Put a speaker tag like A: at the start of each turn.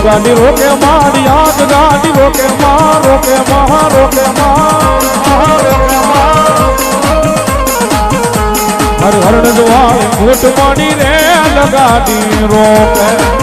A: ગાડી રોકે મારી આગ ગાડી રોકે માં રોકે માં રોકે માં રોકે માં હર હરણ જોવાય મોટ માડી રે ગાડી રોકે